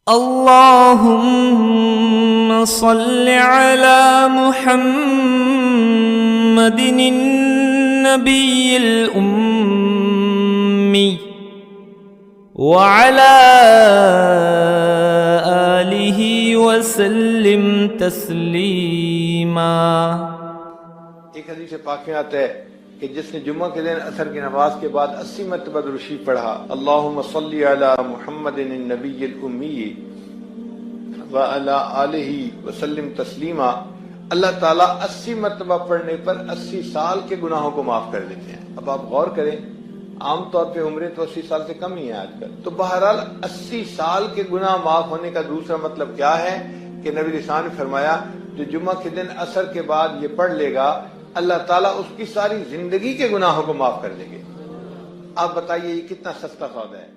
अल्लाहुम्मा सल्लि अला मुहम्मदिन नबिय्यिल उम्मी व अला आलिहि वसल्लिम तस्लीमा। एक हदीस पाक में आता है कि जिसने जुम्मा के दिन असर की नमाज के बाद 80 मरतबा दुरूद शरीफ पढ़ा, अल्लाहुम्मा सल्लि अला मुहम्मदिन नबिय्यिल उम्मी व अला आलिहि वसल्लिम तस्लीमा, अल्लाह ताला 80 मरतबा पढ़ने पर 80 साल के गुनाहों को माफ कर देते हैं। अब आप गौर करें, आमतौर पे उम्रें तो 80 साल से कम ही है आजकल। तो बहरहाल 80 साल के गुनाह माफ होने का दूसरा मतलब क्या है कि नबी रिसाल ने फरमाया जो जुम्मा के दिन असर के बाद ये पढ़ लेगा, अल्लाह ताला उसकी सारी जिंदगी के गुनाहों को माफ कर देंगे। आप बताइए ये कितना सस्ता सौदा है।